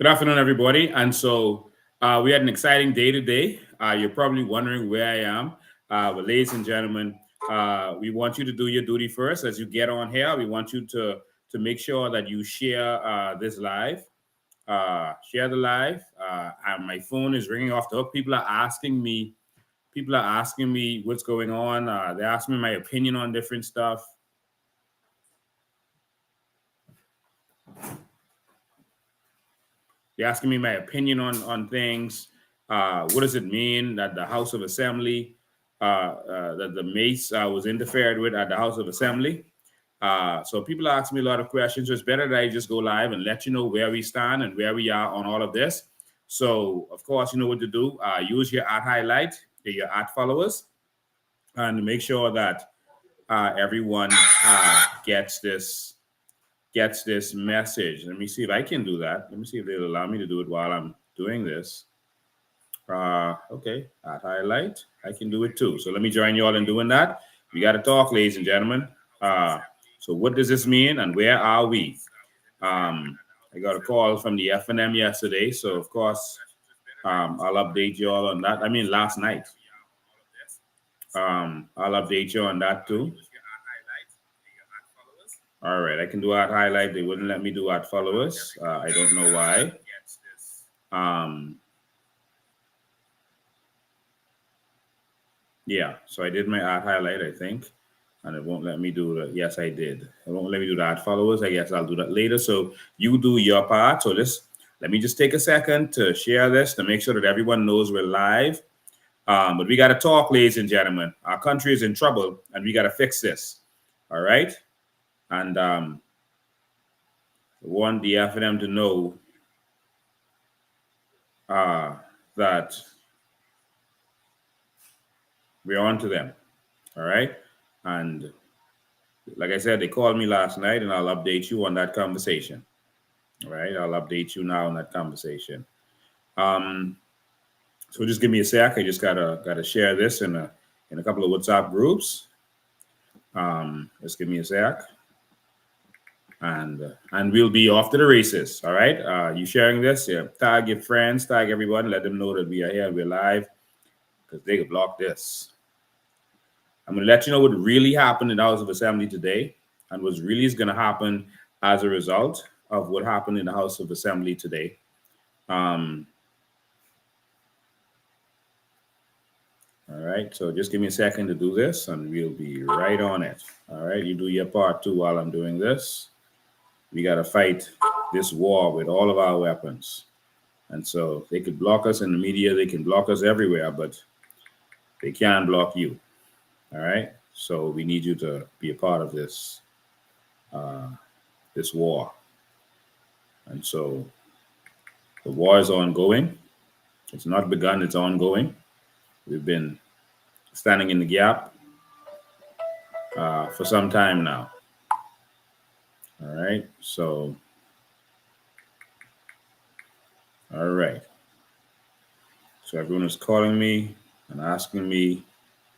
Good afternoon, everybody. And so we had an exciting day today. You're probably wondering where I am. But ladies and gentlemen, we want you to do your duty first as you get on here. We want you to make sure that you share this live. Share the live. And my phone is ringing off the hook. People are asking me. People are asking me what's going on. They're asking me my opinion on different stuff. They're asking me my opinion on things. What does it mean that the House of Assembly, that the Mace was interfered with at the House of Assembly? So people ask me a lot of questions. So it's better that I just go live and let you know where we stand and where we are on all of this. So, of course, you know what to do. Use your at highlight, your at followers, and make sure that everyone gets this message. Let me see if I can do that. Let me see if they'll allow me to do it while I'm doing this. Okay, at highlight, I can do it too. So let me join you all in doing that. We got to talk, ladies and gentlemen. So what does this mean and where are we? I got a call from the FNM yesterday, so of course I'll update you all on that. I mean, last night. I'll update you on that too. All right, I can do at highlight. They wouldn't let me do at followers. I don't know why. Yeah, so I did my at highlight, I think, and it won't let me do that. Yes, I did. It won't let me do the at followers. I guess I'll do that later. So you do your part. So let me just take a second to share this to make sure that everyone knows we're live. But we got to talk, ladies and gentlemen. Our country is in trouble, and we got to fix this. All right, and want the FNM to know that we're on to them. All right. And like I said, they called me last night, and I'll update you on that conversation. All right. I'll update you now on that conversation. So just give me a sec. I just gotta share this in a couple of WhatsApp groups. Just give me a sec. And we'll be off to the races. All right. You sharing this? Yeah. Tag your friends, tag everyone, let them know that we are here, we're live, because they could block this. I'm going to let you know what really happened in the House of Assembly today and what really is going to happen as a result of what happened in the House of Assembly today. All right, so just give me a second to do this and we'll be right on it. All right, you do your part too while I'm doing this. We got to fight this war with all of our weapons. And so they could block us in the media, they can block us everywhere, but they can't block you. All right, so we need you to be a part of this this war. And so the war is ongoing. It's not begun, it's ongoing. We've been standing in the gap for some time now. All right, so all right. So everyone is calling me and asking me,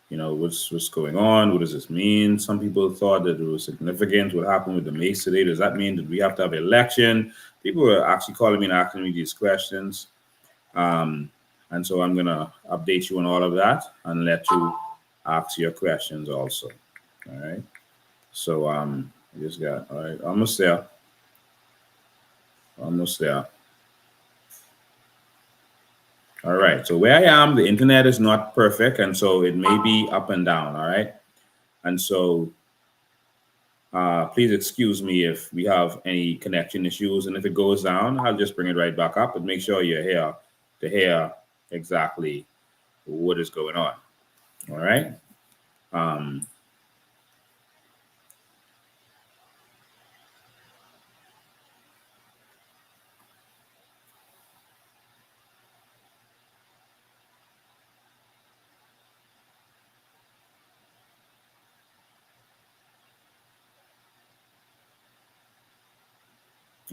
you know, what's going on? What does this mean? Some people thought that it was significant. What happened with the Mace today? Does that mean that we have to have an election? People were actually calling me and asking me these questions. And so I'm going to update you on all of that and let you ask your questions also. All right. So I just got, all right, almost there. Almost there. All right. So where I am, the internet is not perfect. And so it may be up and down. All right. And so please excuse me if we have any connection issues. And if it goes down, I'll just bring it right back up. But make sure you're here to hear exactly what is going on. All right.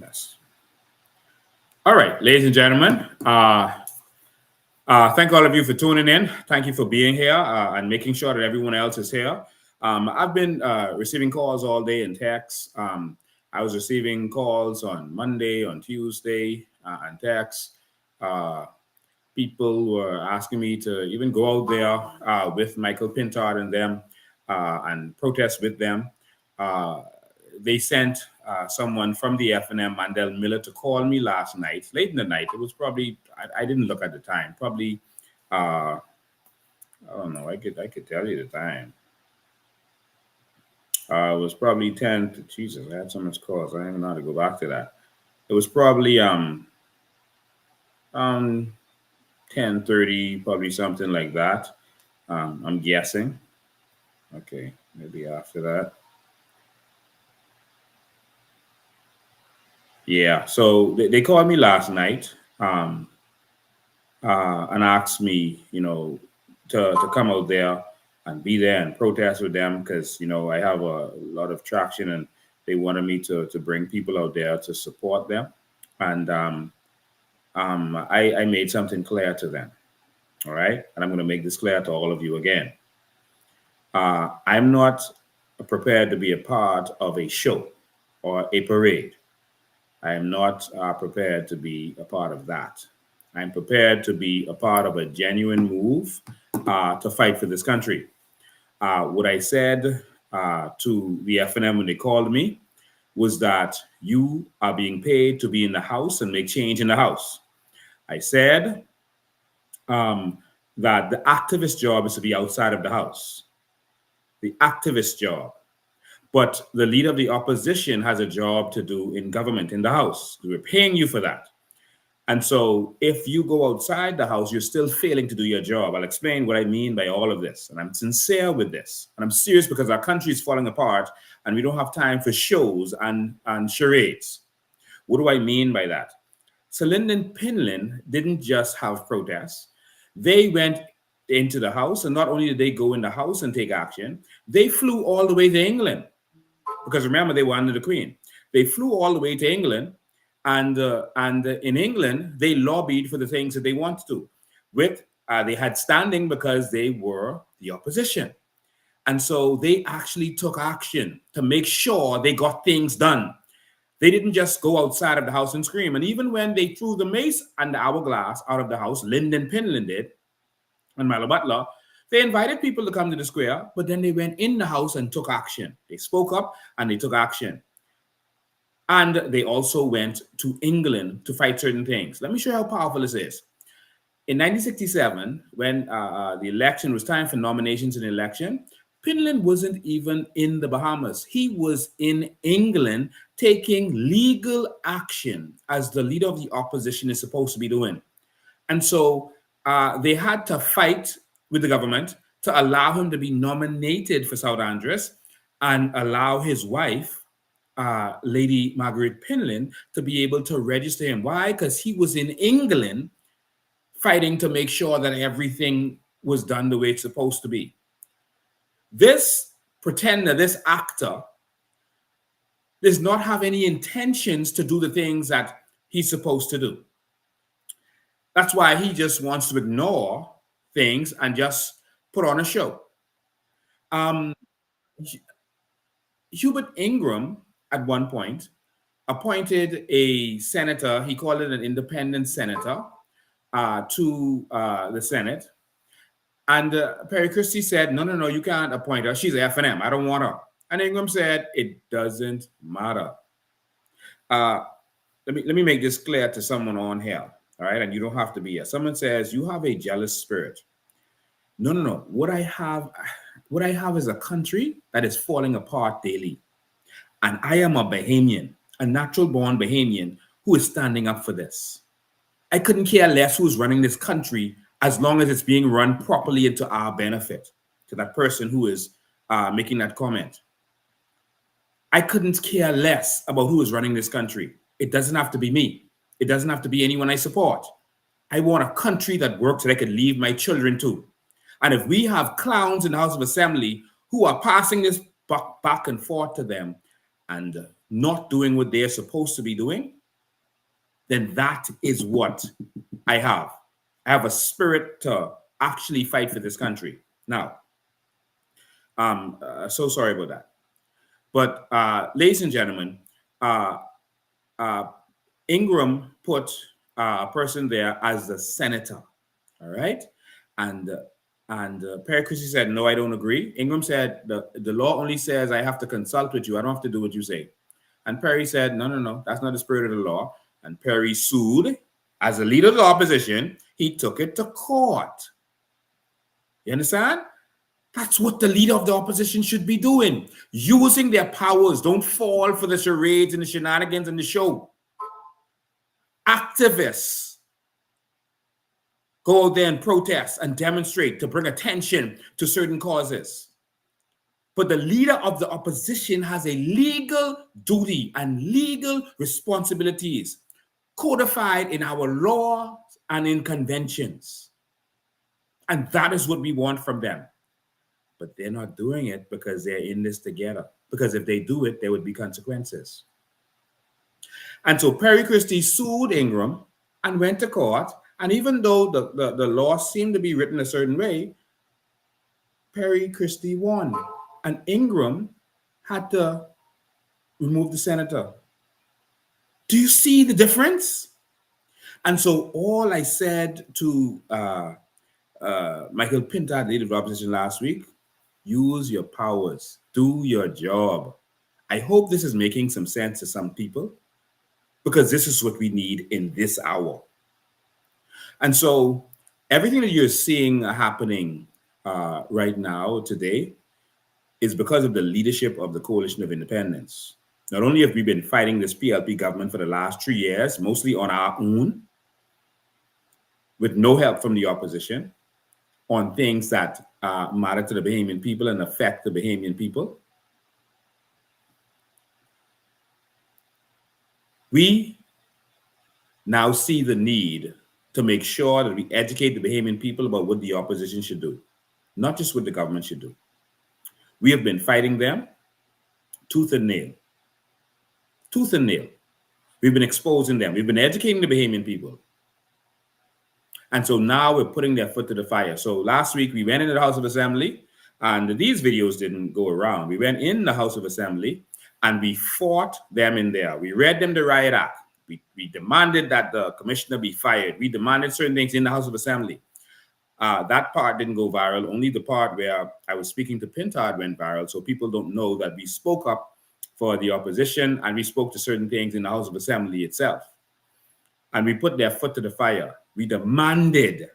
Yes. All right, ladies and gentlemen. Thank all of you for tuning in. Thank you for being here and making sure that everyone else is here. I've been receiving calls all day and texts. I was receiving calls on Monday, on Tuesday, and texts. Uh, People were asking me to even go out there with Michael Pintard and them and protest with them. Uh, they sent someone from the FNM, Mandel Miller, to call me last night, late in the night. It was probably, I didn't look at the time, probably, I don't know, I could tell you the time. It was probably 10. Jesus, I had so much calls. I don't even know how to go back to that. It was probably um 10:30, probably something like that. I'm guessing. Okay, maybe after that. Yeah, so they called me last night and asked me, to come out there and be there and protest with them because, I have a lot of traction and they wanted me to bring people out there to support them. And I made something clear to them. All right. And I'm going to make this clear to all of you again. I'm not prepared to be a part of a show or a parade. I am not prepared to be a part of that. I'm prepared to be a part of a genuine move to fight for this country. What I said to the FNM when they called me was that you are being paid to be in the house and make change in the house. I said that the activist job is to be outside of the house. The activist job. But the leader of the opposition has a job to do in government, in the house. We're paying you for that. And so if you go outside the house, you're still failing to do your job. I'll explain what I mean by all of this. And I'm sincere with this. And I'm serious because our country is falling apart and we don't have time for shows and charades. What do I mean by that? So Lyndon Pinlin didn't just have protests. They went into the house, and not only did they go in the house and take action, they flew all the way to England. Because remember, they were under the Queen. They flew all the way to England, and in England, they lobbied for the things that they wanted to. They had standing because they were the opposition. And so they actually took action to make sure they got things done. They didn't just go outside of the house and scream. And even when they threw the mace and the hourglass out of the house, Lyndon Pinlin did, and Milo Butler, they invited people to come to the square, but then they went in the house and took action. They spoke up and they took action. And they also went to England to fight certain things. Let me show you how powerful this is. In 1967, when the election was time for nominations in the election, Pinlin wasn't even in the Bahamas. He was in England taking legal action as the leader of the opposition is supposed to be doing. And so they had to fight with the government to allow him to be nominated for South Andres and allow his wife, Lady Margaret Pinlin, to be able to register him. Why? Because he was in England fighting to make sure that everything was done the way it's supposed to be. This pretender, this actor, does not have any intentions to do the things that he's supposed to do. That's why he just wants to ignore things and just put on a show. Hubert Ingram, at one point, appointed a senator, he called it an independent senator, to the Senate. And Perry Christie said, no, you can't appoint her. She's a FNM. I don't want her. And Ingram said, it doesn't matter. Let me make this clear to someone on here. All right. And you don't have to be here. Someone says, you have a jealous spirit. No. What I have is a country that is falling apart daily. And I am a Bahamian, a natural born Bahamian who is standing up for this. I couldn't care less who's running this country as long as it's being run properly and to our benefit, to that person who is making that comment. I couldn't care less about who is running this country. It doesn't have to be me. It doesn't have to be anyone I support. I want a country that works that I could leave my children to. And if we have clowns in the House of Assembly who are passing this back and forth to them and not doing what they're supposed to be doing, then that is what I have. I have a spirit to actually fight for this country. Now, so sorry about that. But ladies and gentlemen, Ingram put a person there as the senator. All right. And Perry Christie said, no, I don't agree. Ingram said, the law only says I have to consult with you. I don't have to do what you say. And Perry said, no, that's not the spirit of the law. And Perry sued. As the leader of the opposition, he took it to court. You understand? That's what the leader of the opposition should be doing. Using their powers. Don't fall for the charades and the shenanigans and the show. Activists go out there and protest and demonstrate to bring attention to certain causes. But the leader of the opposition has a legal duty and legal responsibilities codified in our laws and in conventions. And that is what we want from them. But they're not doing it because they're in this together. Because if they do it, there would be consequences. And so Perry Christie sued Ingram and went to court. And even though the law seemed to be written a certain way, Perry Christie won. And Ingram had to remove the senator. Do you see the difference? And so all I said to Michael Pintard, leader of the opposition last week, use your powers, do your job. I hope this is making some sense to some people, because this is what we need in this hour. And so everything that you're seeing happening right now today is because of the leadership of the Coalition of Independence. Not only have we been fighting this PLP government for the last 3 years, mostly on our own, with no help from the opposition, on things that matter to the Bahamian people and affect the Bahamian people. We now see the need to make sure that we educate the Bahamian people about what the opposition should do, not just what the government should do. We have been fighting them tooth and nail. Tooth and nail. We've been exposing them. We've been educating the Bahamian people. And so now we're putting their foot to the fire. So last week we went into the House of Assembly, and these videos didn't go around. We went in the House of Assembly and we fought them in there. We read them the Riot Act. We demanded that the commissioner be fired. We demanded certain things in the House of Assembly. That part didn't go viral. Only the part where I was speaking to Pintard went viral. So people don't know that we spoke up for the opposition and we spoke to certain things in the House of Assembly itself. And we put their foot to the fire. We demanded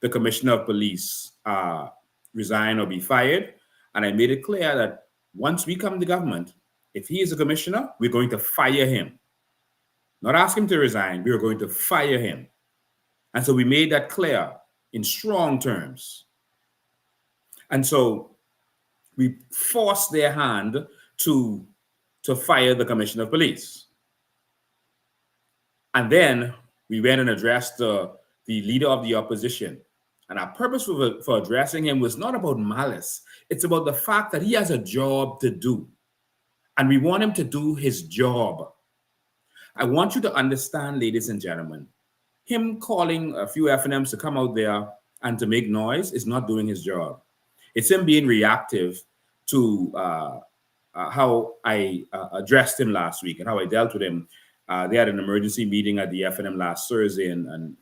the commissioner of police resign or be fired. And I made it clear that once we come to government, if he is a commissioner, we're going to fire him. Not ask him to resign, we are going to fire him. And so we made that clear in strong terms. And so we forced their hand to fire the commissioner of police. And then we went and addressed the leader of the opposition. And our purpose for addressing him was not about malice. It's about the fact that he has a job to do. And we want him to do his job. I want you to understand, ladies and gentlemen, him calling a few FNMs to come out there and to make noise is not doing his job. It's him being reactive to how I addressed him last week and how I dealt with him. They had an emergency meeting at the FNM last Thursday, and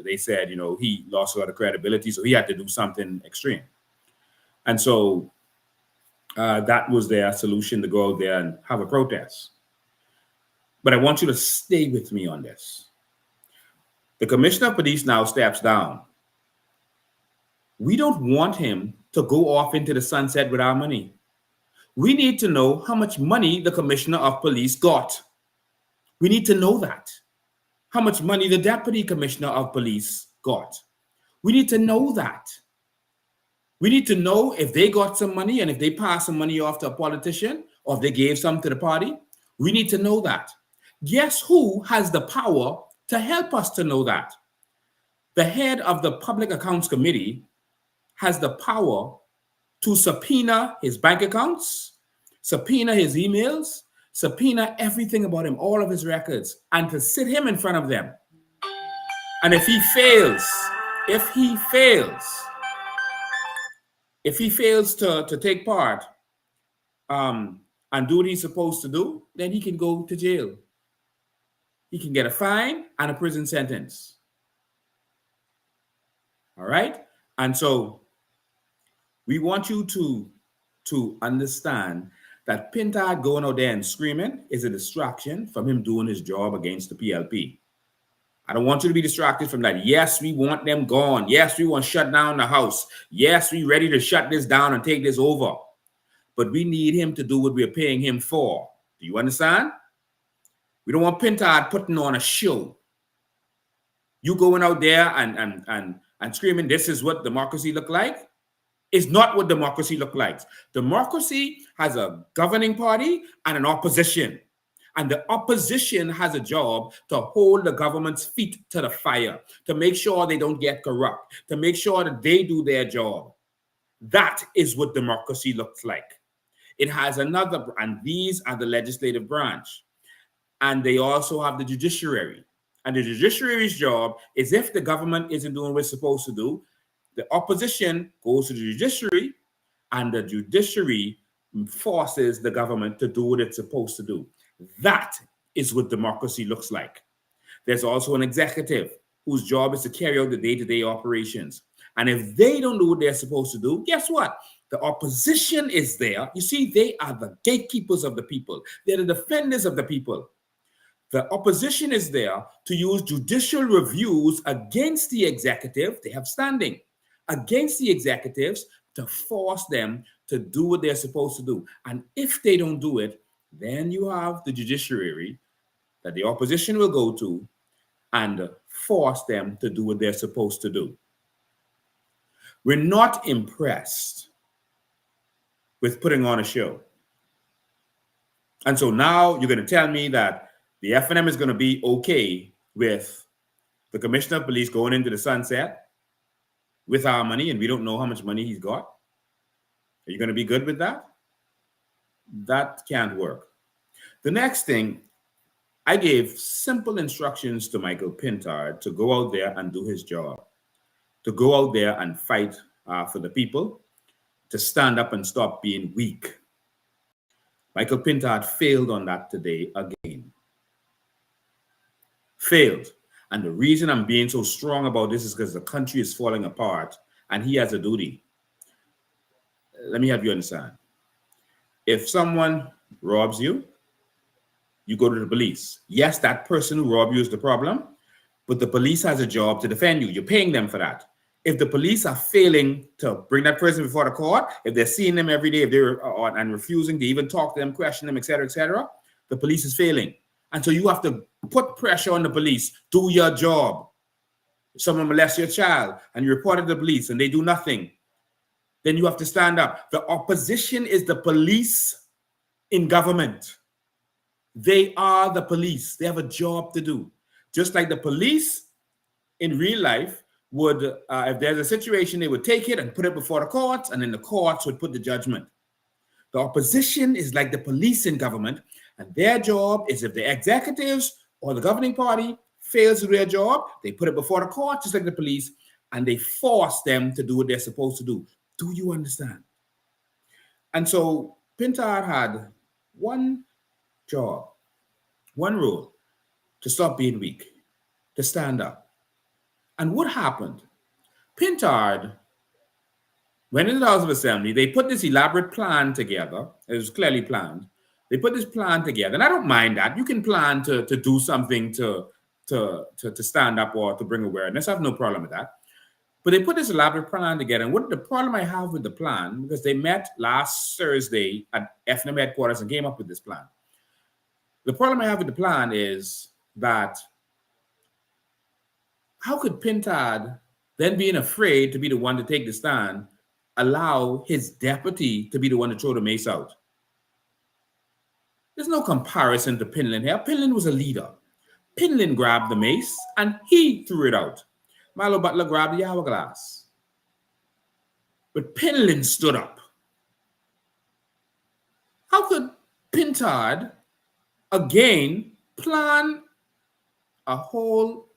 they said, you know, he lost a lot of credibility, so he had to do something extreme. And so that was their solution, to go out there and have a protest. But I want you to stay with me on this. The commissioner of police now steps down. We don't want him to go off into the sunset with our money. We need to know how much money the commissioner of police got. We need to know that. How much money the deputy commissioner of police got. We need to know that. We need to know if they got some money and if they passed some money off to a politician or if they gave some to the party. We need to know that. Guess who has the power to help us to know that? The head of the Public Accounts Committee has the power to subpoena his bank accounts, subpoena his emails, subpoena everything about him, all of his records, and to sit him in front of them. And if he fails to take part and do what he's supposed to do, then he can go to jail. he can get a fine and a prison sentence. All right? And so we want you to understand that Pintard going out there and screaming is a distraction from him doing his job against the PLP. I don't want you to be distracted from that. Yes, we want them gone. Yes, we want to shut down the house. Yes, we ready to shut this down and take this over. But we need him to do what we're paying him for. Do you understand? We don't want Pintard putting on a show. You going out there and screaming, this is what democracy look like? It's not what democracy look like. Democracy has a governing party and an opposition. And the opposition has a job to hold the government's feet to the fire, to make sure they don't get corrupt, to make sure that they do their job. That is what democracy looks like. It has another, and these are the legislative branch. And they also have the judiciary. And the judiciary's job is, if the government isn't doing what it's supposed to do, the opposition goes to the judiciary, and the judiciary forces the government to do what it's supposed to do. That is what democracy looks like. There's also an executive whose job is to carry out the day-to-day operations. And if they don't do what they're supposed to do, guess what? The opposition is there. You see, they are the gatekeepers of the people. They're the defenders of the people. The opposition is there to use judicial reviews against the executive. They have standing against the executives to force them to do what they're supposed to do. And if they don't do it, then you have the judiciary that the opposition will go to and force them to do what they're supposed to do. We're not impressed with putting on a show. And so now you're going to tell me that the FNM is going to be okay with the commissioner of police going into the sunset with our money, and we don't know how much money he's got. Are you going to be good with that? That can't work. The next thing, I gave simple instructions to Michael Pintard to go out there and do his job, to go out there and fight for the people, to stand up and stop being weak. Michael Pintard failed on that today again. Failed. And the reason I'm being so strong about this is because the country is falling apart and he has a duty. Let me have you understand. If someone robs you, you go to the police. Yes, that person who robbed you is the problem, but the police has a job to defend you. You're paying them for that. If the police are failing to bring that person before the court, if they're seeing them every day, if they're and refusing to even talk to them, question them, etc., the police is failing. And so you have to put pressure on the police. Do your job. If someone molests your child and you report it to the police and they do nothing, then you have to stand up. The opposition is the police in government. They are the police. They have a job to do. Just like the police in real life would, if there's a situation, they would take it and put it before the courts, and then the courts would put the judgment. The opposition is like the police in government, and their job is, if the executives or the governing party fails to do their job, they put it before the court, just like the police, and they force them to do what they're supposed to do. Do you understand? And so Pintard had one job, one rule: to stop being weak, to stand up. And what happened? Pintard went into the House of Assembly. They put this elaborate plan together. It was clearly planned. They put this plan together, and I don't mind that. You can plan to do something to stand up or to bring awareness. I have no problem with that. But they put this elaborate plan together. And what the problem I have with the plan, because they met last Thursday at FNM headquarters and came up with this plan. The problem I have with the plan is that how could Pintard, then being afraid to be the one to take the stand, allow his deputy to be the one to throw the mace out? There's no comparison to Pinlin here. Pinlin was a leader. Pinlin grabbed the mace and he threw it out. Milo Butler grabbed the hourglass. But Pinlin stood up. How could Pintard again plan a whole...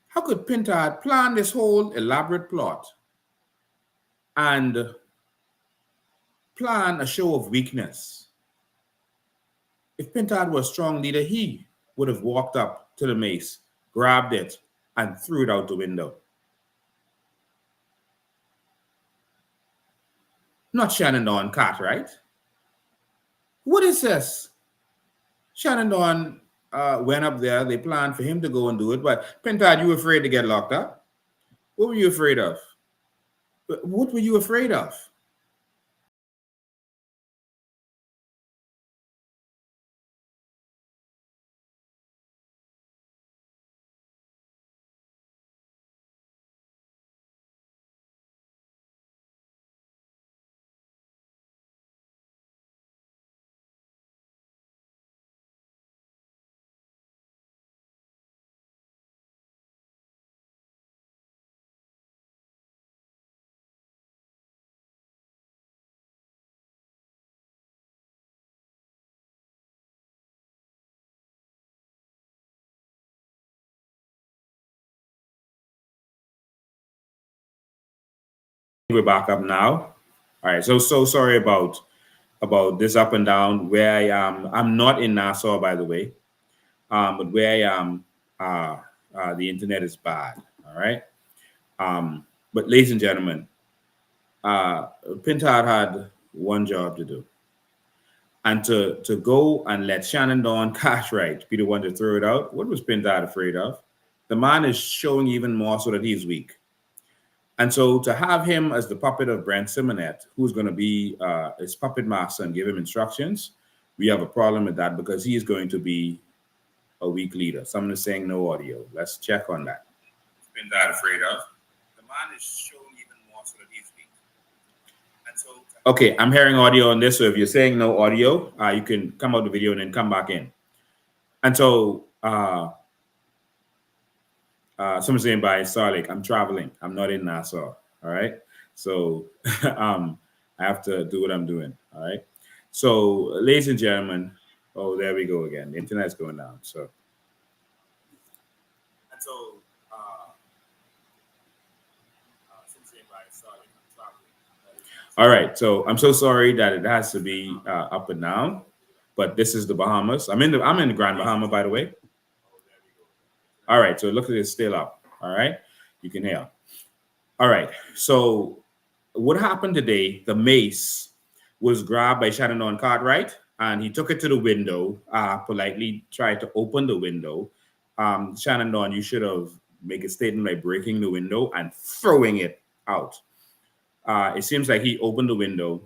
How could Pintard plan this whole elaborate plot and plan a show of weakness? If Pintard was a strong leader, he would have walked up to the mace, grabbed it, and threw it out the window. Not Shenandoah Cat, right? What is this? Shenandoah went up there. They planned for him to go and do it. But Pintard, you were afraid to get locked up? What were you afraid of? What were you afraid of? We're back up now. All right. So sorry about this up and down. Where I am, I'm not in Nassau, by the way. But where I am, the internet is bad. All right. But ladies and gentlemen, Pintard had one job to do, and to go and let Shenandoah Cartwright be the one to throw it out. What was Pintard afraid of? The man is showing even more so that he's weak. And so to have him as the puppet of Brent Simonet, who's going to be his puppet master and give him instructions, we have a problem with that because he is going to be a weak leader. Someone is saying no audio. Let's check on that. Been that afraid of. The man is showing even more so that he's weak. And so okay, I'm hearing audio on this. So if you're saying no audio, you can come out the video and then come back in. And so someone's saying by Starlake, I'm traveling. I'm not in Nassau. All right. So I have to do what I'm doing. All right. So, ladies and gentlemen, oh, there we go again. The internet's going down. So, and so, all right. So I'm so sorry that it has to be up and down, but this is the Bahamas. I'm in the Grand Bahama, by the way. All right. So look at this, still up. All right. You can hear. All right. So what happened today? The mace was grabbed by Shenandoah Cartwright, and he took it to the window. Politely tried to open the window. Shenandoah, you should have made a statement by breaking the window and throwing it out. It seems like he opened the window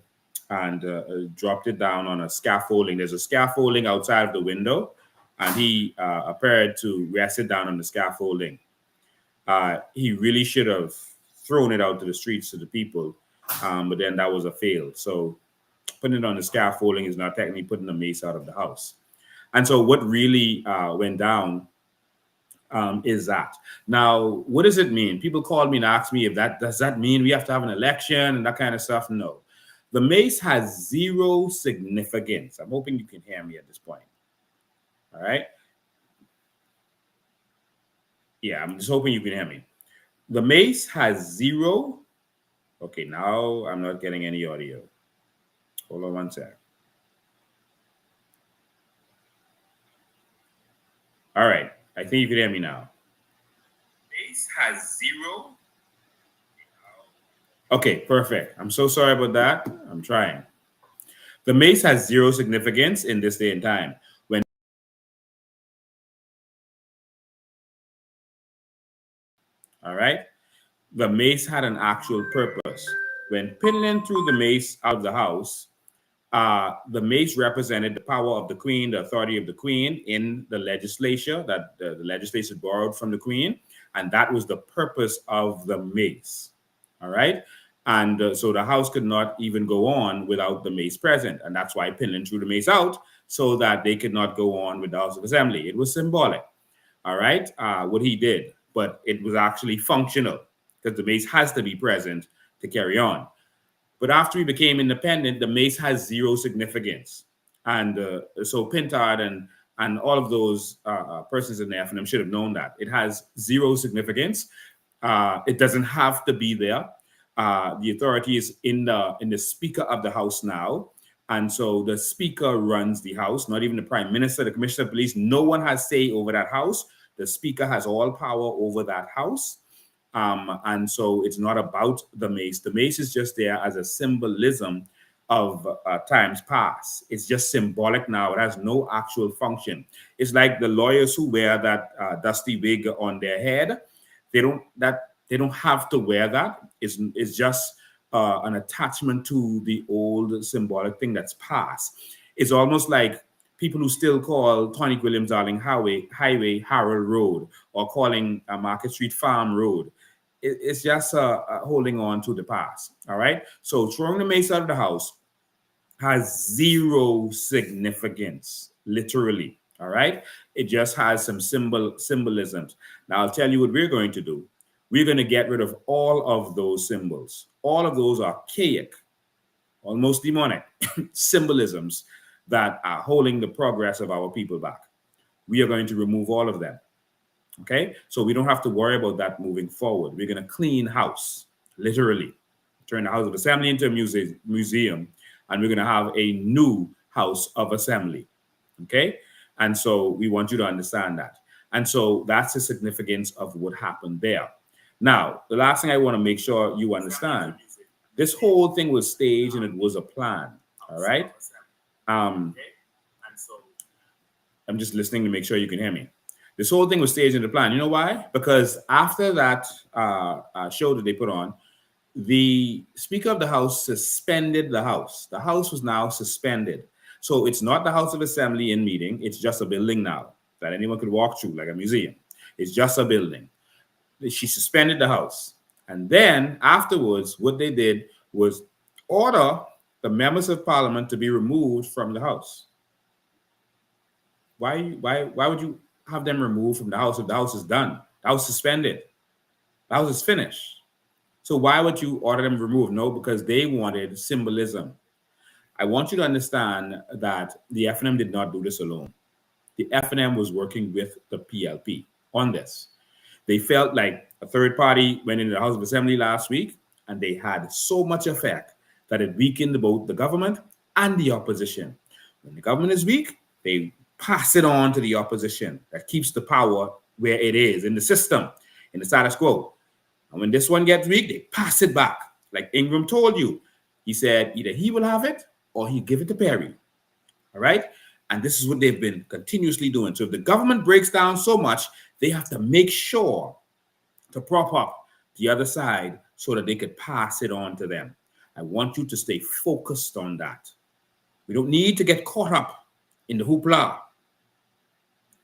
and dropped it down on a scaffolding. There's a scaffolding outside of the window, and he appeared to rest it down on the scaffolding. He really should have thrown it out to the streets to the people, but then that was a fail. So putting it on the scaffolding is not technically putting the mace out of the house. And so what really went down is that. Now, what does it mean? People called me and asked me if does that mean we have to have an election and that kind of stuff? No. The mace has zero significance. I'm hoping you can hear me at this point. All right. Yeah, I'm just hoping you can hear me. The mace has zero. Okay, now I'm not getting any audio. Hold on one sec. All right. I think you can hear me now. Mace has zero. Okay, perfect. I'm so sorry about that. I'm trying. The mace has zero significance in this day and time. When all right, the mace had an actual purpose. When Pinlin threw the mace out of the house, the mace represented the power of the queen, the authority of the queen in the legislature that the legislature borrowed from the queen. And that was the purpose of the mace. All right. And so the house could not even go on without the mace present. And that's why Pinlin threw the mace out so that they could not go on with the House of Assembly. It was symbolic. All right. What he did, but it was actually functional because the mace has to be present to carry on. But after we became independent, the mace has zero significance. And so Pintard and all of those persons in the FNM should have known that. It has zero significance. It doesn't have to be there. The authority is in the Speaker of the House now. And so the speaker runs the house, not even the prime minister, the commissioner of police. No one has say over that house. The speaker has all power over that house. And so it's not about the mace. The mace is just there as a symbolism of times past. It's just symbolic now. It has no actual function. It's like the lawyers who wear that dusty wig on their head. They don't have to wear that. It's just an attachment to the old symbolic thing that's past. It's almost like people who still call Tony Williams Darling Highway Harold Road, or calling Market Street Farm Road. It's just holding on to the past. All right. So throwing the mace out of the house has zero significance, literally. All right. It just has some symbolisms. Now I'll tell you what we're going to do. We're going to get rid of all of those symbols. All of those archaic, almost demonic symbolisms that are holding the progress of our people back. We are going to remove all of them. Okay, so we don't have to worry about that moving forward. We're going to clean house, literally. Turn the House of Assembly into a museum, and we're going to have a new House of Assembly. Okay, and so we want you to understand that. And so that's the significance of what happened there. Now, the last thing I want to make sure you understand, this whole thing was staged and it was a plan. All right. I'm just listening to make sure you can hear me. This whole thing was staged in the plan. You know why? Because after that show that they put on, the Speaker of the House suspended the House. The House was now suspended. So it's not the House of Assembly in meeting. It's just a building now that anyone could walk through like a museum. It's just a building. She suspended the House. And then afterwards, what they did was order the members of Parliament to be removed from the House. Why would you have them removed from the House if the House is done? The House is suspended. The House is finished. So why would you order them removed? No, because they wanted symbolism. I want you to understand that the FNM did not do this alone. The FNM was working with the PLP on this. They felt like a third party went into the House of Assembly last week, and they had so much effect that it weakened both the government and the opposition. When the government is weak, they pass it on to the opposition. That keeps the power where it is in the system, in the status quo. And when this one gets weak, they pass it back. Like Ingram told you, he said either he will have it or he give it to Perry. All right? And this is what they've been continuously doing. So if the government breaks down so much, they have to make sure to prop up the other side so that they could pass it on to them. I want you to stay focused on that. We don't need to get caught up in the hoopla.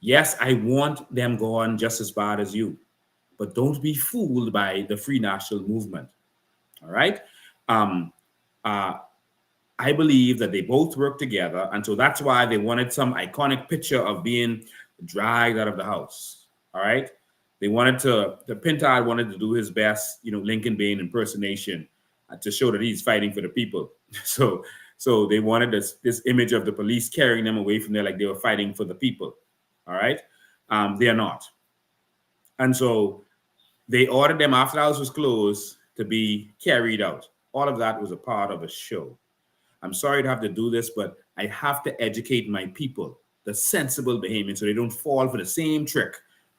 Yes, I want them gone just as bad as you, but don't be fooled by the Free National Movement. All right? I believe that they both work together, and so that's why they wanted some iconic picture of being dragged out of the House. All right? They wanted the Pintard wanted to do his best, Lincoln Bain impersonation to show that he's fighting for the people. So they wanted this image of the police carrying them away from there like they were fighting for the people. All right? They are not. And so they ordered them after the house was closed to be carried out. All of that was a part of a show. I'm sorry to have to do this, but I have to educate my people, the sensible Bahamians, so they don't fall for the same trick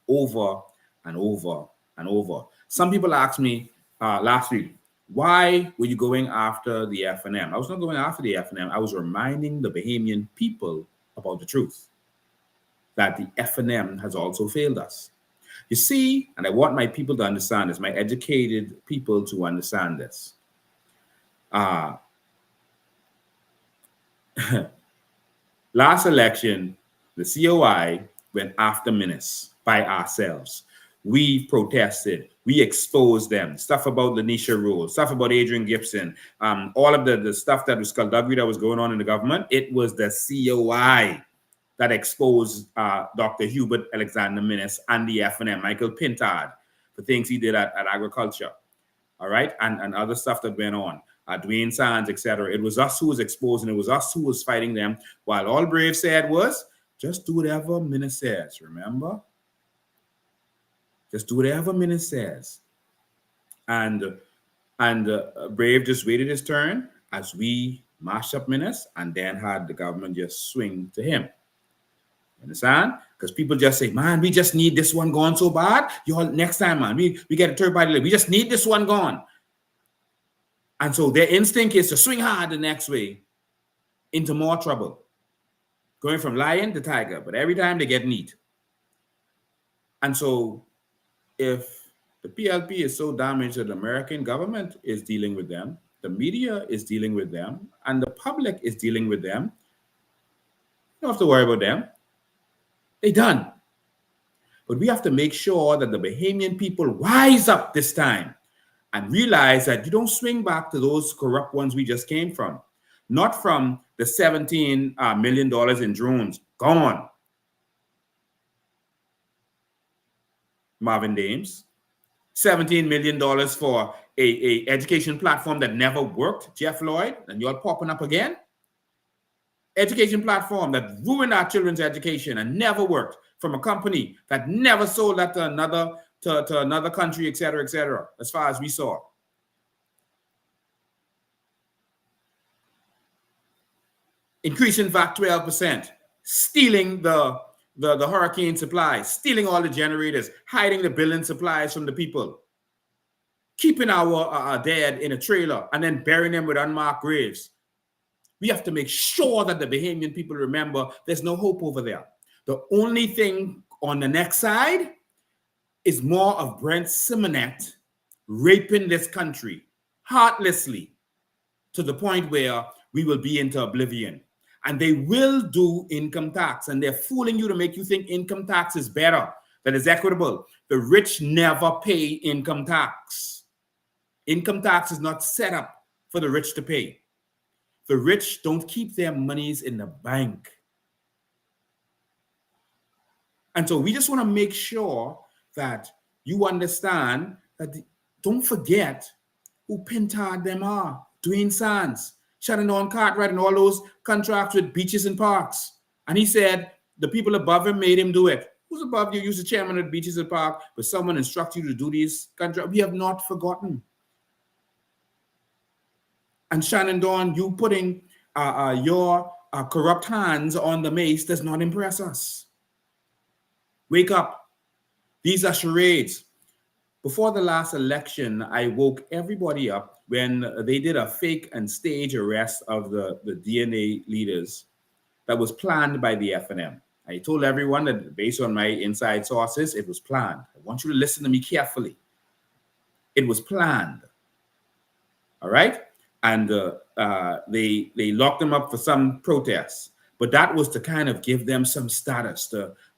over and over and over. Some people asked me last week, why were you going after the FNM? I was not going after the FNM. I was reminding the Bahamian people about the truth, that the FNM has also failed us. You see, and I want my people to understand this, my educated people to understand this. Last election, the COI went after Mace by ourselves. We protested. We exposed them. Stuff about Lanisha Rule, stuff about Adrian Gibson, all of the stuff that was skullduggery that was going on in the government. It was the COI that exposed Dr. Hubert Alexander Mace and the FNM, Michael Pintard, for things he did at agriculture. All right, and other stuff that went on. Dwayne Sands, etc. It was us who was exposed, and it was us who was fighting them, while all Brave said was, just do whatever Mace says, remember? Just do whatever Mace says. And Brave just waited his turn as we mashed up minutes, and then had the government just swing to him. Understand? Because people just say, man, we just need this one gone so bad. Y'all, next time, man, we get a third party. We just need this one gone. And so their instinct is to swing hard the next way into more trouble. Going from lion to tiger, but every time they get neat. And so if the PLP is so damaged that the American government is dealing with them, the media is dealing with them, and the public is dealing with them, you don't have to worry about them. They done. But we have to make sure that the Bahamian people rise up this time and realize that you don't swing back to those corrupt ones we just came from. Not from the $17 million in drones. Gone. Marvin Dames. $17 million for a education platform that never worked. Jeff Lloyd. And you're popping up again. Education platform that ruined our children's education and never worked, from a company that never sold that to another country, et cetera, as far as we saw. Increasing VAT 12%, stealing the hurricane supplies, stealing all the generators, hiding the billion supplies from the people, keeping our dead in a trailer and then burying them with unmarked graves. We have to make sure that the Bahamian people remember there's no hope over there. The only thing on the next side is more of Brent Simonet raping this country heartlessly to the point where we will be into oblivion. And they will do income tax, and they're fooling you to make you think income tax is better, that is equitable. The rich never pay income tax. Income tax is not set up for the rich to pay. The rich don't keep their monies in the bank. And so we just want to make sure that you understand that don't forget who Pintard them are. Dwayne Sands, Shannon Cartwright, and all those contracts with beaches and parks. And he said the people above him made him do it. Who's above you? You're the chairman of the beaches and park, but someone instructs you to do these contracts. We have not forgotten. And Shannon Dawn, you putting your corrupt hands on the Mace does not impress us. Wake up. These are charades. Before the last election, I woke everybody up when they did a fake and stage arrest of the DNA leaders that was planned by the FNM. I told everyone that based on my inside sources, it was planned. I want you to listen to me carefully. It was planned. All right? And they locked them up for some protests. But that was to kind of give them some status,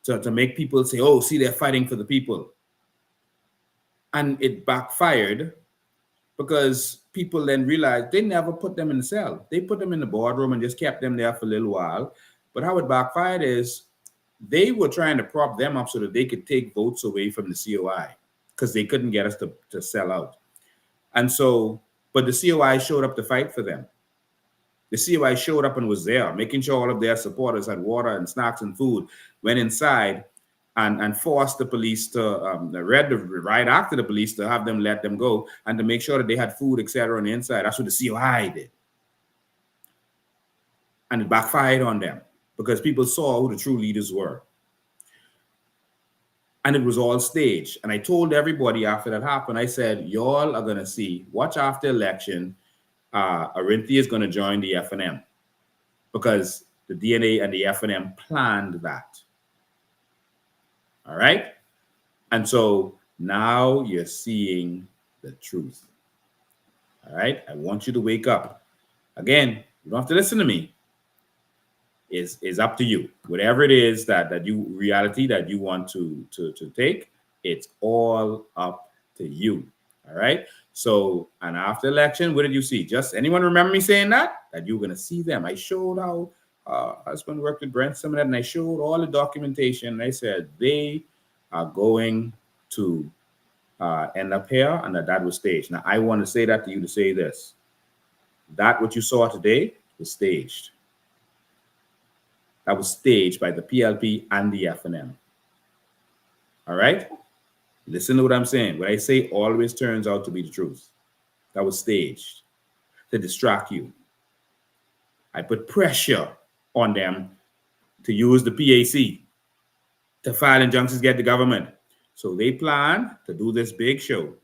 to make people say, oh, see, they're fighting for the people. And it backfired because people then realized they never put them in the cell. They put them in the boardroom and just kept them there for a little while. But how it backfired is they were trying to prop them up so that they could take votes away from the COI because they couldn't get us to sell out. And so, but the COI showed up to fight for them. The COI showed up and was there, making sure all of their supporters had water and snacks and food, went inside and forced the police to, right after the police to have them let them go and to make sure that they had food, etc. on the inside. That's what the COI did. And it backfired on them because people saw who the true leaders were. And it was all staged. And I told everybody after that happened, I said, y'all are going to see, watch after election, Arinthi is going to join the FNM because the DNA and the FNM planned that. All right? And so now you're seeing the truth. All right? I want you to wake up. Again, you don't have to listen to me. Is up to you. Whatever it is that you reality that you want to take, it's all up to you. All right. So, and after election, what did you see? Just anyone remember me saying that you're gonna see them? I showed how husband worked with Brent some of that, and I showed all the documentation. And I said they are going to end up here, and that was staged. Now I want to say that to you to say this: that what you saw today was staged. That was staged by the PLP and the FNM. All right? Listen to what I'm saying. What I say always turns out to be the truth. That was staged to distract you. I put pressure on them to use the PAC to file injunctions against the government. So they plan to do this big show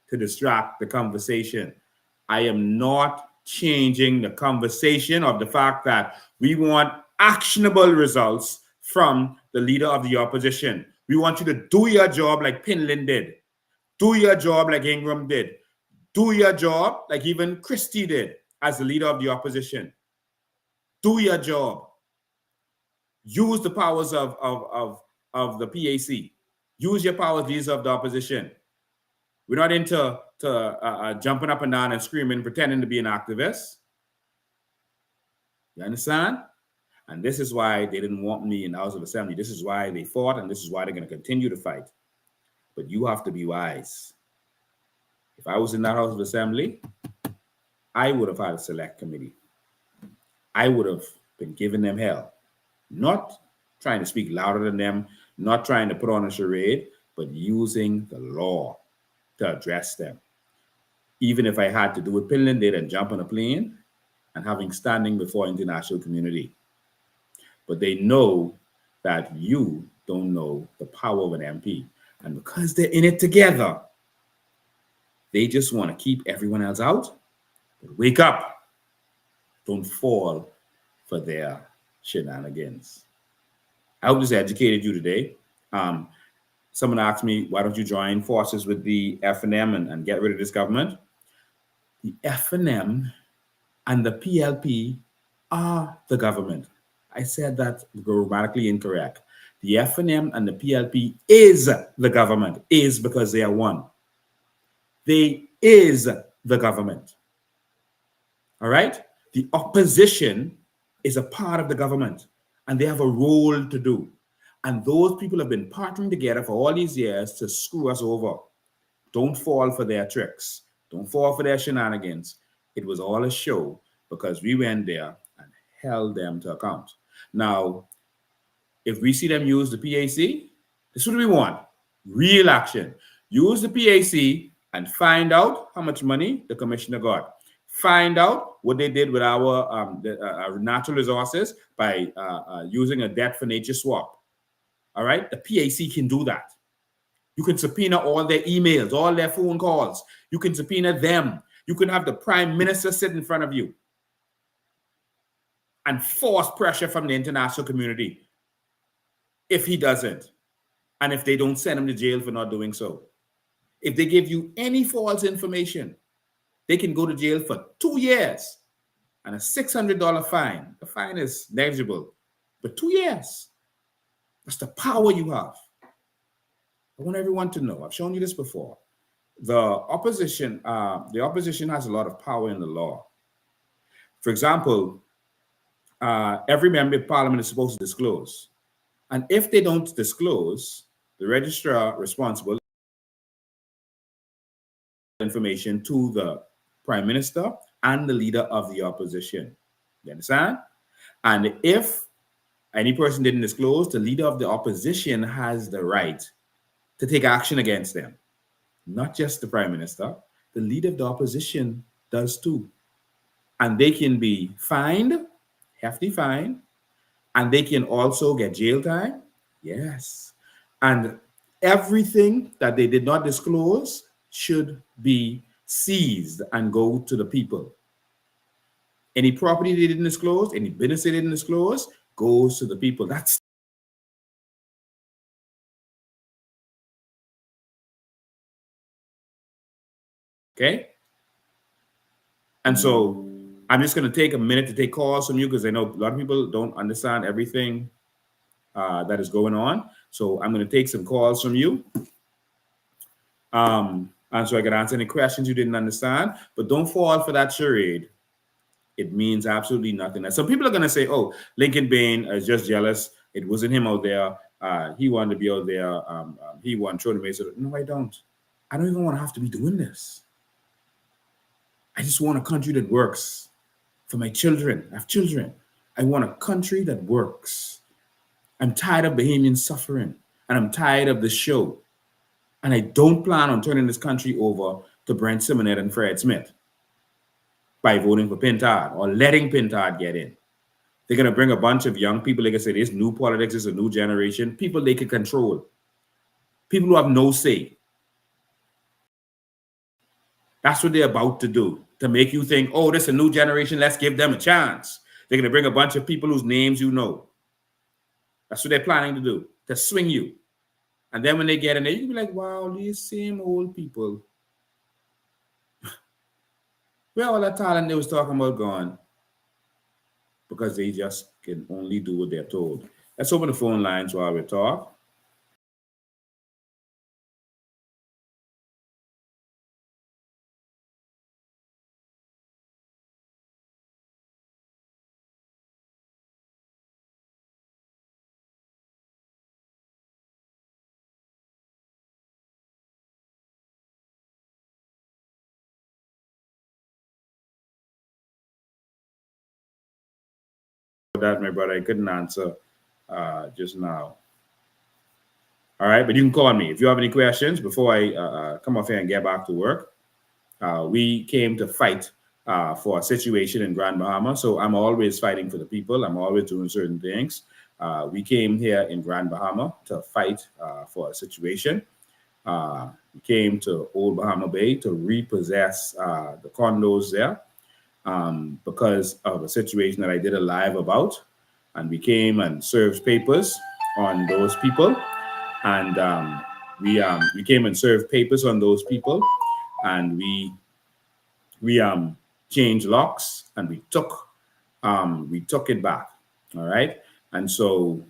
to distract the conversation. I am not changing the conversation of the fact that we want actionable results from the leader of the opposition. We want you to do your job like Pinlin did. Do your job like Ingram did. Do your job like even Christie did as the leader of the opposition. Do your job. Use the powers of the PAC. Use your powers, these of the opposition. We're not into jumping up and down and screaming, pretending to be an activist. You understand? And this is why they didn't want me in the House of Assembly. This is why they fought, and this is why they're going to continue to fight. But you have to be wise. If I was in that House of Assembly, I would have had a select committee. I would have been giving them hell. Not trying to speak louder than them, not trying to put on a charade, but using the law to address them. Even if I had to do what Pinlin did and jump on a plane and having standing before international community. But they know that you don't know the power of an MP. And because they're in it together, they just want to keep everyone else out. But wake up. Don't fall for their shenanigans. I hope this educated you today. Someone asked me, why don't you join forces with the FNM and get rid of this government? The FNM and the PLP are the government. I said that grammatically incorrect. The FNM and the PLP is the government, is because they are one. They is the government. All right? The opposition is a part of the government, and they have a role to do. And those people have been partnering together for all these years to screw us over. Don't fall for their tricks. Don't fall for their shenanigans. It was all a show because we went there and held them to account. Now, if we see them use the PAC, this is what we want. Real action. Use the PAC and find out how much money the commissioner got. Find out what they did with our natural resources by using a debt for nature swap. All right? The PAC can do that. You can subpoena all their emails, all their phone calls. You can subpoena them. You can have the prime minister sit in front of you and force pressure from the international community if he doesn't, and if they don't send him to jail for not doing so. If they give you any false information, they can go to jail for 2 years and a $600 fine. The fine is negligible, but 2 years. That's the power you have. I want everyone to know. I've shown you this before. The opposition has a lot of power in the law. For example, every member of parliament is supposed to disclose. And if they don't disclose, the registrar responsible information to the prime minister and the leader of the opposition. You understand? And if any person didn't disclose, the leader of the opposition has the right to take action against them. Not just the prime minister, the leader of the opposition does too. And they can be fined, hefty fine, and they can also get jail time. Yes. And everything that they did not disclose should be seized and go to the people. Any property they didn't disclose, any business they didn't disclose, goes to the people. That's okay. And so I'm just going to take a minute to take calls from you because I know a lot of people don't understand everything that is going on. So I'm going to take some calls from you. And so I can answer any questions you didn't understand. But don't fall for that charade. It means absolutely nothing. Some people are going to say, oh, Lincoln Bain is just jealous. It wasn't him out there. He wanted to be out there. He wanted to throw the Mace. No, I don't. I don't even want to have to be doing this. I just want a country that works for my children. I have children. I want a country that works. I'm tired of Bahamian suffering, and I'm tired of the show. And I don't plan on turning this country over to Brent Simonet and Fred Smith. by voting for Pintard or letting Pintard get in. They're going to bring a bunch of young people. Like I said, this new politics is a new generation. People they can control. People who have no say. That's what they're about to do, to make you think, oh, this is a new generation. Let's give them a chance. They're going to bring a bunch of people whose names you know. That's what they're planning to do, to swing you. And then when they get in there, you can be like, wow, these same old people. Where all that talent they was talking about gone? Because they just can only do what they're told. Let's open the phone lines while we talk. That, my brother, I couldn't answer just now. All right, but you can call me if you have any questions before I come off here and get back to work. We came to fight for a situation in Grand Bahama, so I'm always fighting for the people. I'm always doing certain things. We came here in Grand Bahama to fight for a situation. We came to Old Bahama Bay to repossess the condos there because of a situation that I did a live about. And we came and served papers on those people. And we came and served papers on those people. And we changed locks and we took it back. All right. And so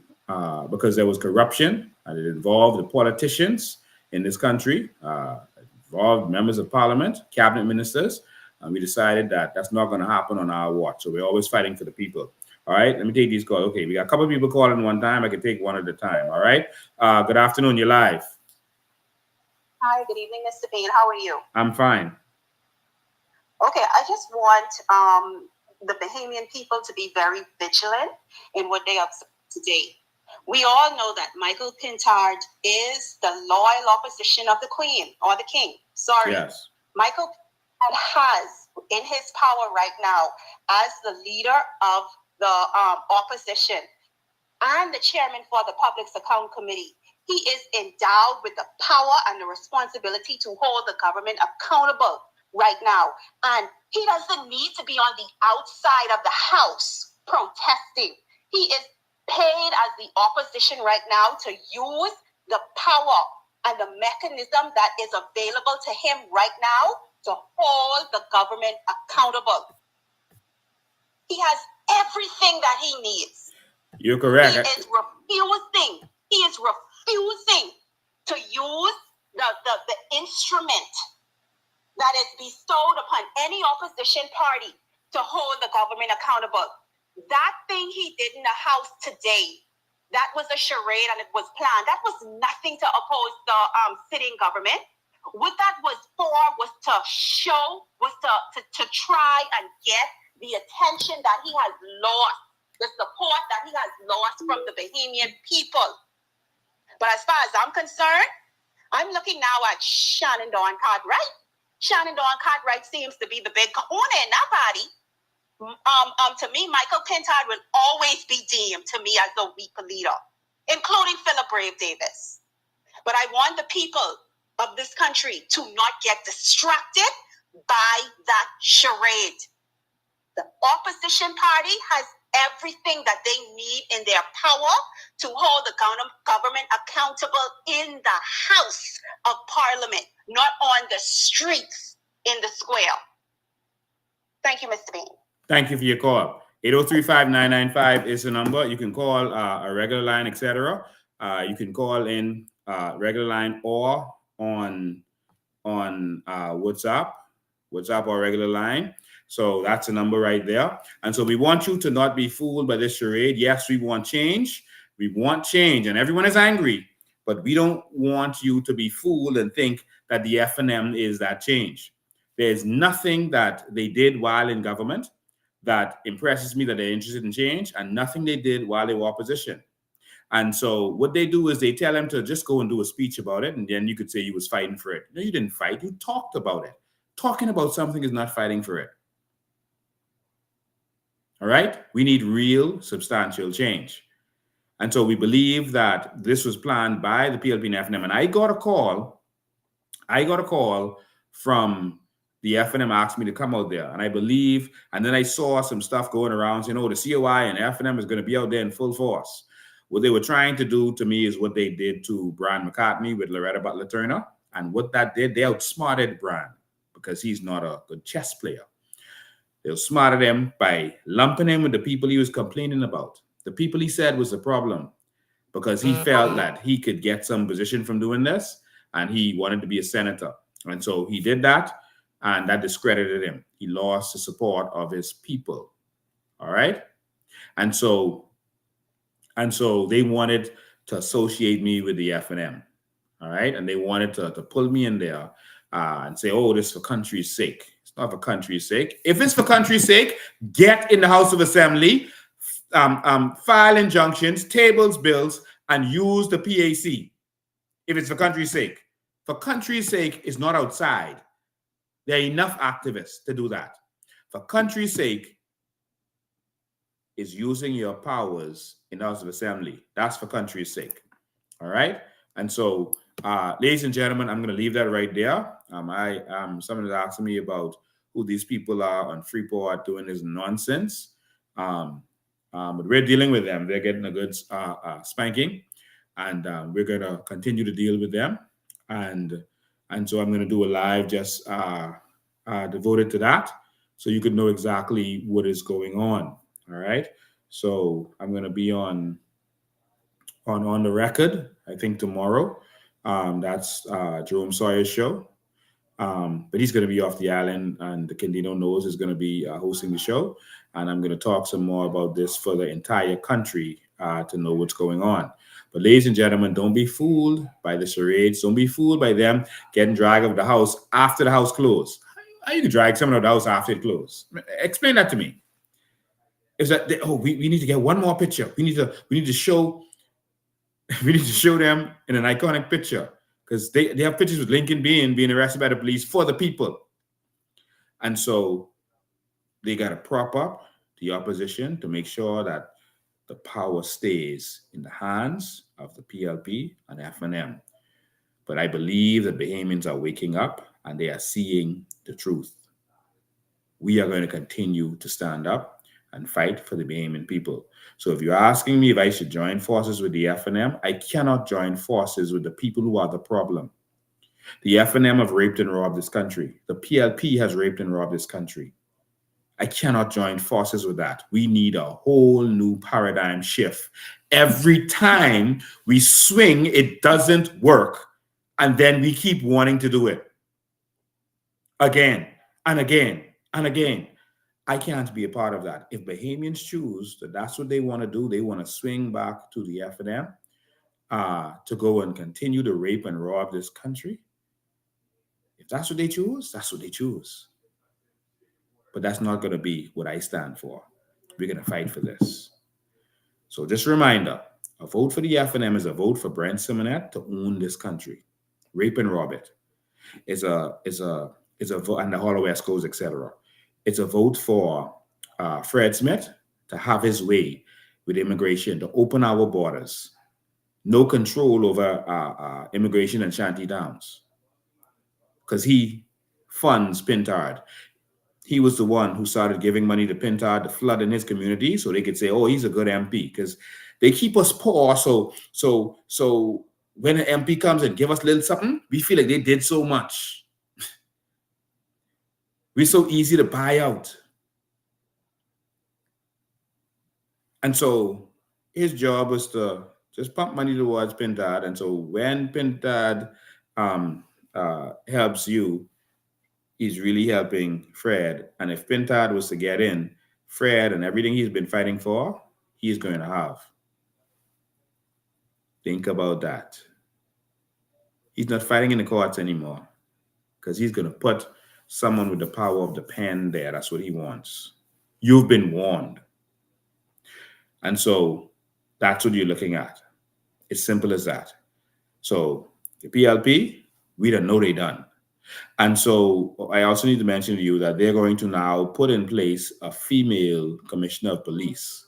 because there was corruption and it involved the politicians in this country, involved members of parliament, cabinet ministers, and we decided that that's not going to happen on our watch. So we're always fighting for the people. All right, let me take these calls. Okay, we got a couple of people calling one time. I can take one at a time. All right. Good afternoon. You're live. Hi, good evening, Mr. Payne. How are you? I'm fine. Okay, I just want the Bahamian people to be very vigilant in what they observe today. We all know that Michael Pintard is the loyal opposition of the Queen or the King. Sorry. Yes. Michael Pintard has in his power right now as the leader of the opposition and the chairman for the Public Account Committee. He is endowed with the power and the responsibility to hold the government accountable right now. And he doesn't need to be on the outside of the house protesting. He is paid as the opposition right now to use the power and the mechanism that is available to him right now to hold the government accountable. He has everything that he needs. You're correct. He is refusing to use the instrument that is bestowed upon any opposition party to hold the government accountable. That thing he did in the House today, that was a charade and it was planned. That was nothing to oppose the sitting government. What that was for was to show, was to try and get the attention that he has lost, the support that he has lost from the Bahamian people. But as far as I'm concerned, I'm looking now at Shannon Dawn Cartwright. Shannon Dawn Cartwright seems to be the big kahuna in that party. To me, Michael Pintard will always be deemed to me as the weak leader, including Philip Brave Davis. But I want the people of this country to not get distracted by that charade. The opposition party has everything that they need in their power to hold the government accountable in the House of Parliament, not on the streets in the square. Thank you, Mr. Bean. Thank you for your call. 803-5995 is the number. You can call a regular line, etc. You can call in regular line or on WhatsApp or regular line. So that's a number right there. And so we want you to not be fooled by this charade. Yes, we want change. We want change, and everyone is angry. But we don't want you to be fooled and think that the F&M is that change. There's nothing that they did while in government that impresses me that they're interested in change, and nothing they did while they were opposition. And so what they do is they tell them to just go and do a speech about it, and then you could say you was fighting for it. No, you didn't fight. You talked about it. Talking about something is not fighting for it. All right? We need real, substantial change. And so we believe that this was planned by the PLP and FNM. And I got a call from the FNM asked me to come out there. And I believe, and then I saw some stuff going around saying, oh, the COI and FNM is going to be out there in full force. What they were trying to do to me is what they did to Brian McCartney with Loretta Butler Turner. And what that did, they outsmarted Brian because he's not a good chess player. They outsmarted him by lumping him with the people he was complaining about. The people he said was the problem because he felt that he could get some position from doing this and he wanted to be a senator. And so he did that and that discredited him. He lost the support of his people. All right. And so they wanted to associate me with the FNM. All right. And they wanted to pull me in there and say, oh, this is for country's sake. It's not for country's sake. If it's for country's sake, get in the House of Assembly, file injunctions, tables bills, and use the PAC. If it's for country's sake. For country's sake is not outside. There are enough activists to do that. For country's sake is using your powers in the House of Assembly. That's for country's sake. All right? And so, ladies and gentlemen, I'm going to leave that right there. Someone is asking me about who these people are on Freeport doing this nonsense. But we're dealing with them. They're getting a good spanking. And we're going to continue to deal with them. And so I'm going to do a live just devoted to that so you can know exactly what is going on. All right. So I'm going to be on the record, I think tomorrow. That's Jerome Sawyer's show. But he's going to be off the island and the Kendino Knows is going to be hosting the show. And I'm going to talk some more about this for the entire country to know what's going on. But ladies and gentlemen, don't be fooled by the charades. Don't be fooled by them getting dragged out of the house after the house closed. How you can drag someone out of the house after it closed? Explain that to me. Is that we need to get one more picture? We need to show them in an iconic picture because they have pictures with Lincoln being arrested by the police for the people, and so they got to prop up the opposition to make sure that the power stays in the hands of the PLP and FNM. But I believe the Bahamians are waking up and they are seeing the truth. We are going to continue to stand up and fight for the Bahamian people. So if you're asking me if I should join forces with the FNM, I cannot join forces with the people who are the problem. The FNM have raped and robbed this country. The PLP has raped and robbed this country. I cannot join forces with that. We need a whole new paradigm shift. Every time we swing, it doesn't work. And then we keep wanting to do it again and again and again. I can't be a part of that. If Bahamians choose that that's what they want to do, they want to swing back to the FNM to go and continue to rape and rob this country. If that's what they choose, that's what they choose. But that's not going to be what I stand for. We're going to fight for this. So just a reminder, a vote for the FNM is a vote for Brent Simonet to own this country. Rape and rob it. It's a vote, and the Hollow West Coast, etc. It's a vote for Fred Smith to have his way with immigration, to open our borders. No control over immigration and Shanty Downs. Because he funds Pintard. He was the one who started giving money to Pintard to flood in his community so they could say, oh, he's a good MP. Because they keep us poor. So when an MP comes and give us a little something, we feel like they did so much. We're so easy to buy out. And so his job was to just pump money towards Pintard. And so when Pintard helps you, he's really helping Fred. And if Pintard was to get in, Fred and everything he's been fighting for, he's going to have. Think about that. He's not fighting in the courts anymore because he's going to put someone with the power of the pen there. That's what he wants. You've been warned. And so that's what you're looking at. It's simple as that. So the PLP, we don't know they done. And so I also need to mention to you that they're going to now put in place a female commissioner of police.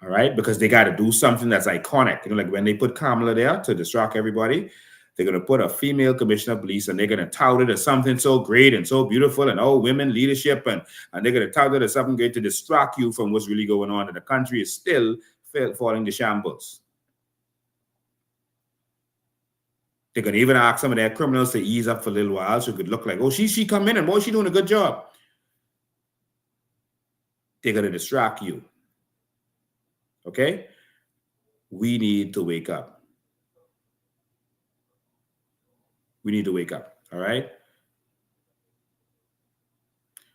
All right, because they got to do something that's iconic. Like when they put Kamala there to distract everybody, they're going to put a female commissioner of police, and they're going to tout it as something so great and so beautiful, and women leadership, and they're going to tout it as something great to distract you from what's really going on. And the country is still falling to shambles. They're going to even ask some of their criminals to ease up for a little while, so it could look like, she come in and boy, she doing a good job. They're going to distract you. Okay? We need to wake up. We need to wake up. All right?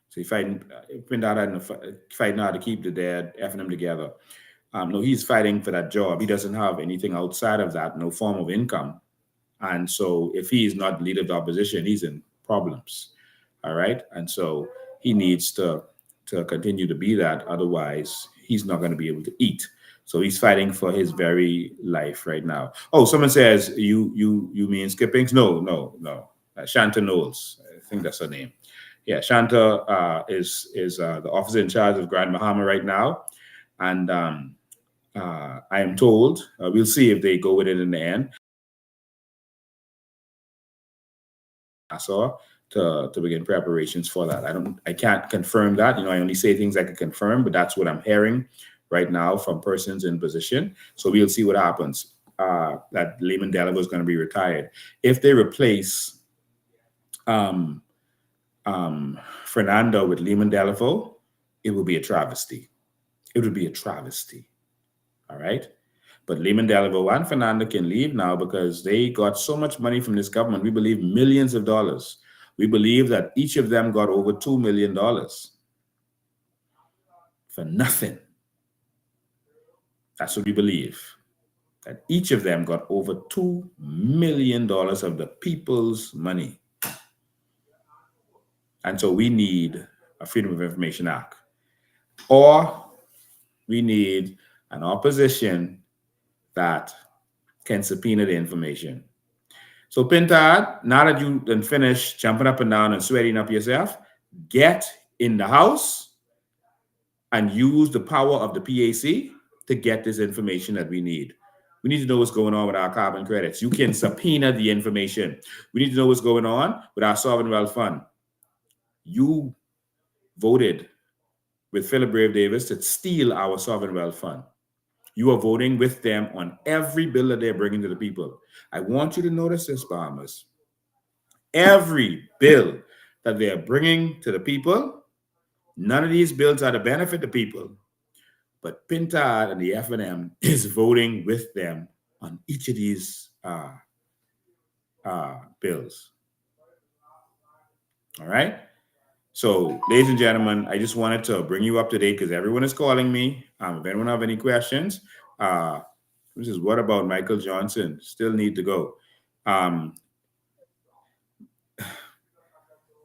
So Pintard fighting hard to keep the dad effing them together. No, he's fighting for that job. He doesn't have anything outside of that, no form of income. And so if he is not the leader of the opposition, he's in problems. All right? And so he needs to continue to be that. Otherwise, he's not going to be able to eat. So he's fighting for his very life right now. Oh, someone says, you mean Skippings? No. Shanta Knowles. I think that's her name. Yeah, Shanta is the officer in charge of Grand Bahama right now. And I am told, we'll see if they go with it in the end, to begin preparations for that. I can't confirm that. I only say things I can confirm, but that's what I'm hearing right now from persons in position. So we'll see what happens. That Lehman Delaval is going to be retired. If they replace Fernando with Lehman Delaval, it will be a travesty. It would be a travesty. All right. But Lehman Delaval and Fernando can leave now because they got so much money from this government. We believe millions of dollars. We believe that each of them got over $2 million for nothing. That's what we believe. That each of them got over $2 million of the people's money. And so we need a Freedom of Information Act. Or we need an opposition that can subpoena the information. So Pintard, now that you done finished jumping up and down and sweating up yourself, get in the House and use the power of the PAC to get this information that we need. We need to know what's going on with our carbon credits. You can subpoena the information. We need to know what's going on with our sovereign wealth fund. You voted with Philip Brave Davis to steal our sovereign wealth fund. You are voting with them on every bill that they're bringing to the people. I want you to notice this, Bahamas. Every bill that they're bringing to the people, none of these bills are to benefit the people. But Pintard and the FNM is voting with them on each of these bills. All right? So, ladies and gentlemen, I just wanted to bring you up to date because everyone is calling me. If anyone have any questions, this is what about Michael Johnson? Still need to go.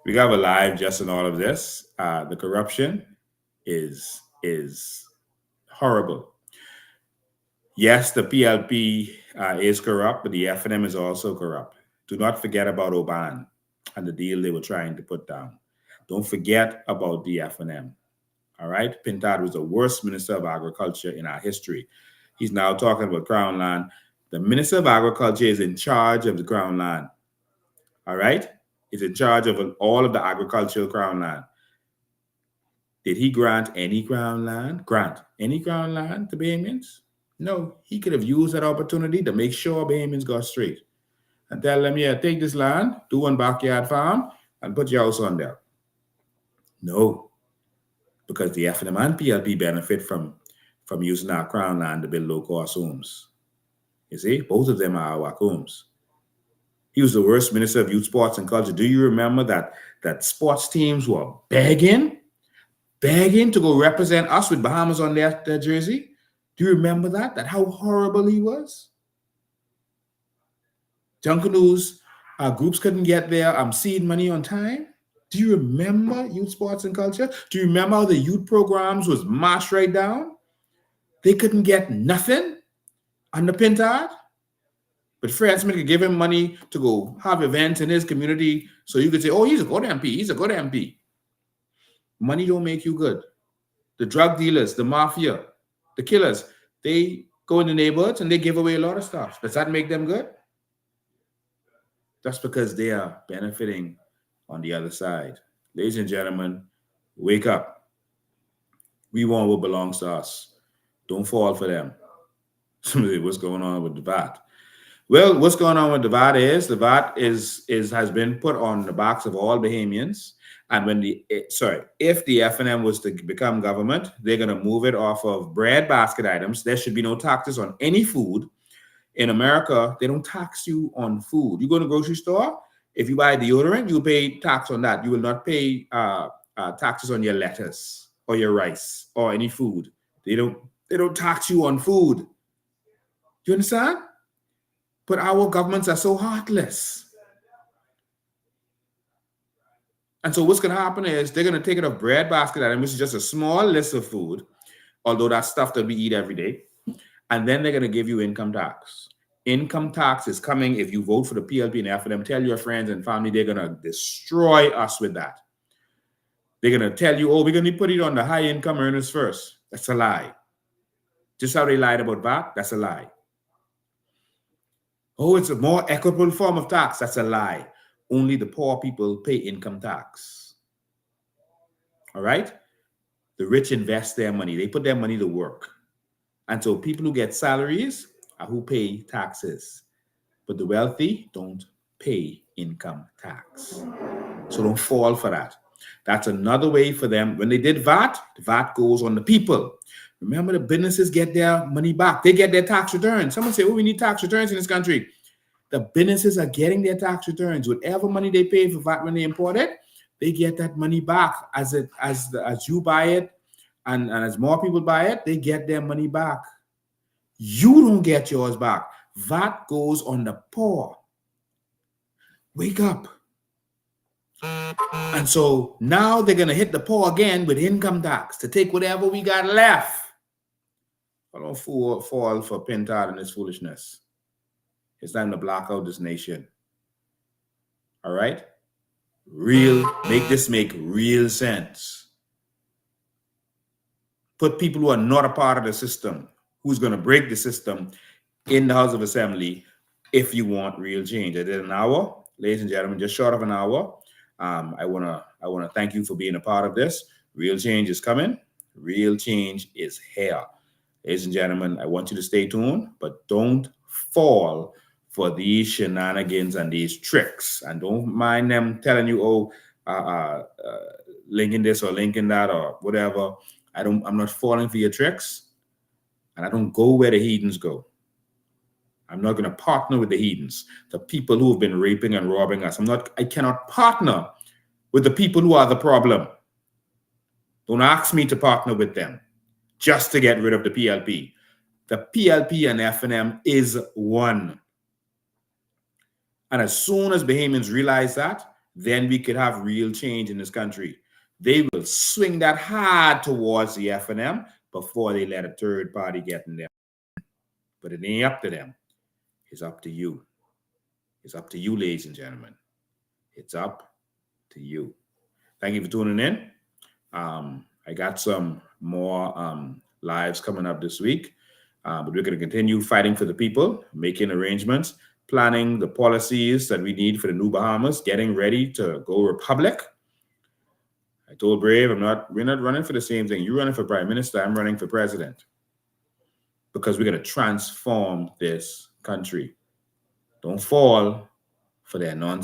We have a live just in all of this. The corruption is horrible. Yes, the PLP is corrupt, but the FNM is also corrupt. Do not forget about Oban and the deal they were trying to put down. Don't forget about the FNM. All right? Pintard was the worst Minister of Agriculture in our history. He's now talking about Crown land. The Minister of Agriculture is in charge of the Crown land. All right? He's in charge of all of the agricultural Crown land. Did he grant any Crown land? Grant any Crown land to Bahamians? No. He could have used that opportunity to make sure Bahamians got straight. And tell them, yeah, take this land, do one backyard farm, and put your house on there. No, because the FNM and PLP benefit from using our Crown land to build low-cost homes. You see, both of them are our homes. He was the worst Minister of Youth, Sports, and Culture. Do you remember that sports teams were begging to go represent us with Bahamas on their jersey? Do you remember that? That how horrible he was? Junkanoo's groups couldn't get their seed money on time. Do you remember Youth, Sports, and Culture? Do you remember how the youth programs was marched right down? They couldn't get nothing under Pintard. But Fred Smith could give him money to go have events in his community, so you could say, "Oh, he's a good MP. He's a good MP." Money don't make you good. The drug dealers, the mafia, the killers, they go in the neighborhoods and they give away a lot of stuff. Does that make them good? That's because they are benefiting on the other side. Ladies and gentlemen, wake up. We want what belongs to us. Don't fall for them. Somebody, what's going on with the VAT? Well, what's going on with the VAT is has been put on the backs of all Bahamians. And when if the FNM was to become government, they're going to move it off of bread basket items. There should be no taxes on any food. In America, they don't tax you on food. You go to the grocery store, if you buy deodorant, you pay tax on that. You will not pay taxes on your lettuce or your rice or any food. They don't tax you on food. Do you understand? But our governments are so heartless. And so what's going to happen is they're going to take it off bread basket item, which is just a small list of food, although that's stuff that we eat every day. And then they're going to give you income tax. Income tax is coming if you vote for the PLP and FNM. Tell your friends and family they're going to destroy us with that. They're going to tell you, oh, we're going to put it on the high income earners first. That's a lie. Just how they lied about VAT, that's a lie. Oh, it's a more equitable form of tax. That's a lie. Only the poor people pay income tax. All right? The rich invest their money. They put their money to work. And so people who get salaries are who pay taxes. But the wealthy don't pay income tax. So don't fall for that. That's another way for them. When they did VAT, the VAT goes on the people. Remember, the businesses get their money back. They get their tax returns. Someone say, oh, we need tax returns in this country. The businesses are getting their tax returns. Whatever money they pay for VAT when they import it, they get that money back as you buy it, and as more people buy it, they get their money back. You don't get yours back. VAT goes on the poor. Wake up. And so now they're going to hit the poor again with income tax to take whatever we got left. I don't fall for Pintard and his foolishness. It's time to block out this nation. All right? Make this make real sense. Put people who are not a part of the system, who's going to break the system, in the House of Assembly if you want real change. I did an hour, ladies and gentlemen, just short of an hour. I wanna thank you for being a part of this. Real change is coming. Real change is here. Ladies and gentlemen, I want you to stay tuned, but don't fall for these shenanigans and these tricks. And don't mind them telling you, linking this or linking that or whatever. I'm not falling for your tricks. And I don't go where the heathens go. I'm not going to partner with the heathens, the people who have been raping and robbing us. I cannot partner with the people who are the problem. Don't ask me to partner with them just to get rid of the PLP. The PLP and FNM is one. And as soon as Bahamians realize that, then we could have real change in this country. They will swing that hard towards the FNM before they let a third party get in there. But it ain't up to them. It's up to you. It's up to you, ladies and gentlemen. It's up to you. Thank you for tuning in. I got some more lives coming up this week, but we're going to continue fighting for the people, making arrangements, planning the policies that we need for the new Bahamas, getting ready to go republic. I told Brave, we're not running for the same thing. You're running for prime minister. I'm running for president, because we're going to transform this country. Don't fall for their nonsense.